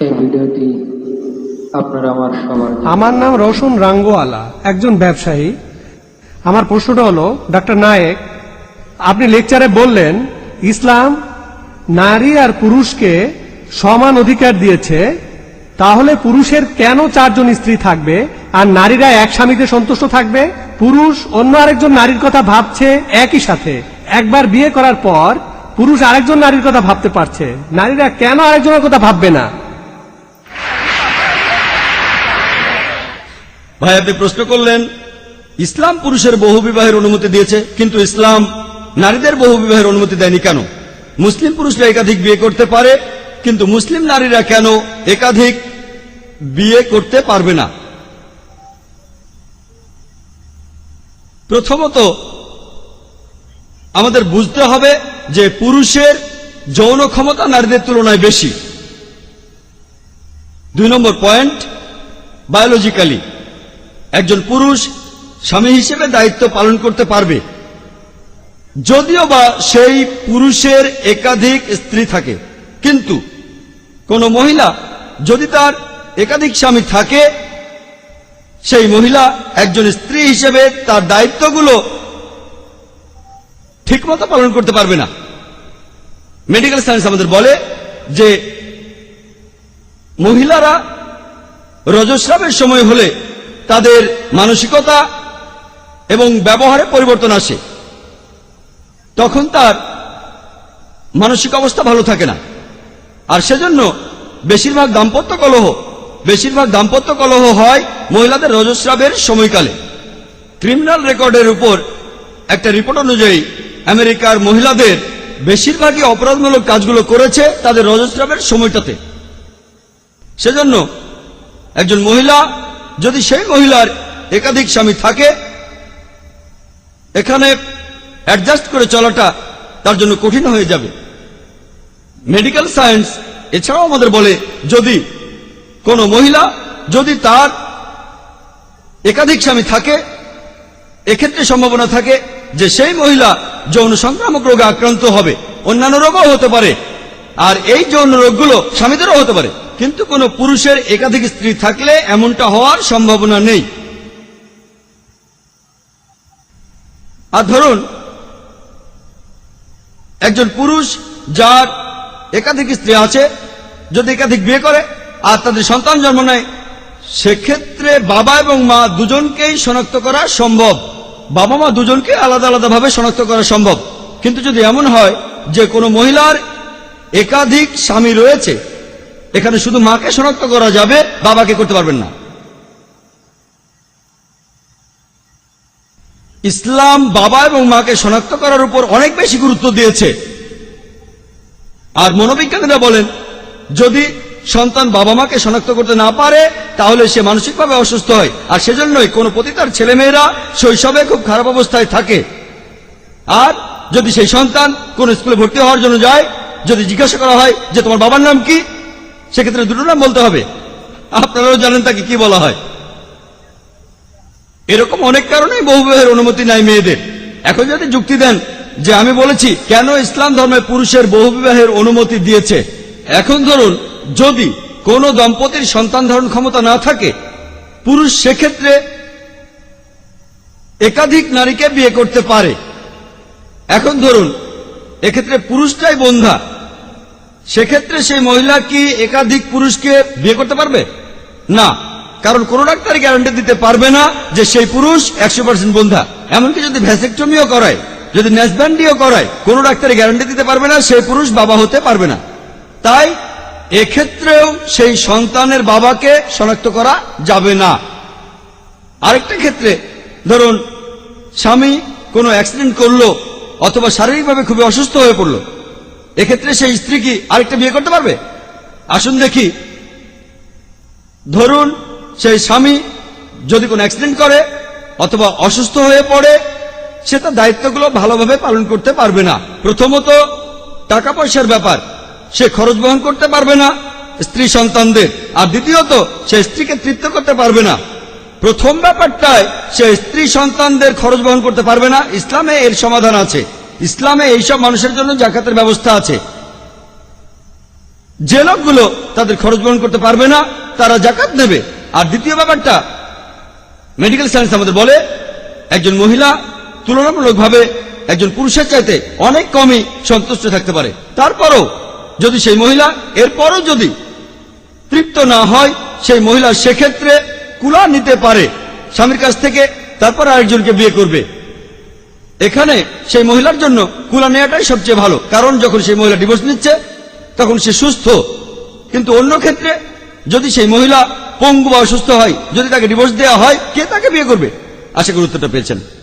এই ভিডিওটি আপনারা আমার নাম রওশন রাঙ্গওয়ালা, একজন ব্যবসায়ী। আমার প্রশ্নটা হলো, ডক্টর নায়েক, আপনি লেকচারে বললেন ইসলাম নারী আর পুরুষকে সমান অধিকার দিয়েছে, তাহলে পুরুষের কেন 4 জন স্ত্রী থাকবে আর নারীরা এক স্বামীতে সন্তুষ্ট থাকবে? পুরুষ অন্য আরেকজন নারীর কথা ভাবছে একই সাথে, একবার বিয়ে করার পর পুরুষ আরেকজন নারীর কথা ভাবতে পারছে, নারীরা কেন আরেকজনের কথা ভাববে না? ভাই, আপনি প্রশ্ন করলেন ইসলাম পুরুষের বহু বিবাহের অনুমতি দিয়েছে, কিন্তু ইসলাম নারীদের বহু বিবাহের অনুমতি দেয়নি কেন? মুসলিম পুরুষরা একাধিক বিয়ে করতে পারে, কিন্তু মুসলিম নারীরা কেন একাধিক বিয়ে করতে পারবে না? প্রথমত আমাদের বুঝতে হবে যে পুরুষের যৌন ক্ষমতা নারীদের তুলনায় বেশি। 2 নম্বর পয়েন্ট, বায়োলজিক্যালি একজন পুরুষ স্বামী হিসেবে দায়িত্ব পালন করতে পারবে, যদিও বা সেই পুরুষের একাধিক স্ত্রী থাকে। কিন্তু কোন মহিলা যদি তার একাধিক স্বামী থাকে, সেই মহিলা একজন স্ত্রী হিসেবে তার দায়িত্বগুলো ঠিকমতো পালন করতে পারবে না। মেডিকেল সায়েন্স আমাদের বলে যে মহিলারা রজস্রাবের সময় হলে তাদের মানসিকতা এবং ব্যবহারে পরিবর্তন আসে, তখন তার মানসিক অবস্থা ভালো থাকে না। আর সেজন্য বেশিরভাগ দাম্পত্য কলহ হয় মহিলাদের রজস্রাবের সময়কালে। ক্রিমিনাল রেকর্ডের উপর একটা রিপোর্ট অনুযায়ী আমেরিকার মহিলাদের বেশিরভাগই অপরাধমূলক কাজগুলো করেছে তাদের রজস্রাবের সময়টাতে। সেজন্য একজন মহিলা যদি সেই মহিলার একাধিক স্বামী থাকে, এখানে অ্যাডজাস্ট করে চলাটা তার জন্য কঠিন হয়ে যাবে। মেডিকেল সায়েন্স এছাড়াও আমাদের বলে যদি কোন মহিলা যদি তার একাধিক স্বামী থাকে, এক্ষেত্রে সম্ভাবনা থাকে যে সেই মহিলা যৌন সংক্রামক রোগে আক্রান্ত হবে। অন্যান্য রোগও হতে পারে, আর এই যৌন রোগগুলো স্বামীদেরও হতে পারে, কিন্তু কোন পুরুষের একাধিক স্ত্রী থাকলে এমনটা হওয়ার সম্ভাবনা নেই। আর ধরুন একজন পুরুষ যার একাধিক স্ত্রী আছে যদি একাধিক বিয়ে করে আর তাদের সন্তান জন্ম নেয়, সেক্ষেত্রে বাবা এবং মা দুজনকেই শনাক্ত করা সম্ভব। বাবা মা দুজনকে আলাদা আলাদাভাবে শনাক্ত করা সম্ভব। কিন্তু যদি এমন হয় যে কোনো মহিলার একাধিক স্বামী রয়েছে, এখানে শুধু মাকে শনাক্ত করা যাবে, বাবাকে করতে পারবেন না। ইসলাম বাবা এবং মাকে শনাক্ত করার উপর অনেক বেশি গুরুত্ব দিয়েছে। আর মনোবিজ্ঞানীরা বলেন যদি সন্তান বাবা মাকে শনাক্ত করতে না পারে তাহলে সে মানসিকভাবে অসুস্থ হয়। আর সেজন্যই কোনো পতিতার ছেলেমেয়েরা শৈশবে খুব খারাপ অবস্থায় থাকে। আর যদি সেই সন্তান কোন স্কুলে ভর্তি হওয়ার জন্য যায়, যদি জিজ্ঞাসা করা হয় যে তোমার বাবার নাম কি, সেক্ষেত্রে 2টো নাম বলতে হবে। আপনারাও জানেন তাকে কি বলা হয়। এরকম অনেক কারণেই বহুবিবাহের অনুমতি নাই মেয়েদের। এখন যদি যুক্তি দেন যে আমি বলেছি কেন ইসলাম ধর্মে পুরুষের বহুবিবাহের অনুমতি দিয়েছে, এখন ধরুন যদি কোন দম্পতির সন্তান ধারণ ক্ষমতা না থাকে, পুরুষ সেক্ষেত্রে একাধিক নারীকে বিয়ে করতে পারে। এখন ধরুন এক্ষেত্রে পুরুষটাই বন্ধা, সেক্ষেত্রে সেই মহিলা কি একাধিক পুরুষকে বিয়ে করতে পারবে না? কারণ কোন ডাক্তারই গ্যারান্টি দিতে পারবে না যে সেই পুরুষ 100% বন্ধা। এমনকি যদি ভ্যাসেকটমিও করায়, যদি নেসব্যান্ডিও করায়, কোন ডাক্তারই গ্যারান্টি দিতে পারবে না সেই পুরুষ বাবা হতে পারবে না। তাই এক্ষেত্রেও সেই সন্তানের বাবাকে শনাক্ত করা যাবে না। আরেকটা ক্ষেত্রে ধরুন স্বামী কোনো অ্যাক্সিডেন্ট করলো অথবা শারীরিকভাবে খুবই অসুস্থ হয়ে পড়লো, এক্ষেত্রে সেই স্ত্রী কি আরেকটা বিয়ে করতে পারবে? আসুন দেখি। ধরুন সেই স্বামী যদি কোনো অ্যাক্সিডেন্ট করে অথবা অসুস্থ হয়ে পড়ে, সে তার দায়িত্বগুলো ভালোভাবে পালন করতে পারবে না। প্রথমত টাকা পয়সার ব্যাপার, সে খরচ বহন করতে পারবে না স্ত্রী সন্তানদের। আর দ্বিতীয়ত সে স্ত্রীকে তৃপ্ত করতে পারবে না। প্রথম ব্যাপারটায় সে স্ত্রী সন্তানদের খরচ বহন করতে পারবে না। ইসলামে এর সমাধান আছে। ইসলামে এইসব মানুষের জন্য জাকাতের ব্যবস্থা আছে। যে লোকগুলো তাদের খরচ বহন করতে পারবে না তারা জাকাত নেবে। আর দ্বিতীয় ব্যাপারটা, মেডিকেল সায়েন্স আমাদের বলে একজন মহিলা তুলনামূলকভাবে একজন পুরুষের চাইতে অনেক কমই সন্তুষ্ট থাকতে পারে। তারপরও যদি সেই মহিলা এরপরও যদি তৃপ্ত না হয়, সেই মহিলা সেক্ষেত্রে কুলা নিতে পারে স্বামীর কাছ থেকে, তারপর আরেকজনকে বিয়ে করবে। এখানে সেই মহিলার জন্য কুলা নেওয়াটাই সবচেয়ে ভালো, কারণ যখন সেই মহিলা ডিভোর্স নিচ্ছে তখন সে সুস্থ। কিন্তু অন্য ক্ষেত্রে যদি সেই মহিলা পঙ্গু বা অসুস্থ হয়, যদি তাকে ডিভোর্স দেওয়া হয়, কে তাকে বিয়ে করবে? আশা করি উত্তরটা পেয়েছেন।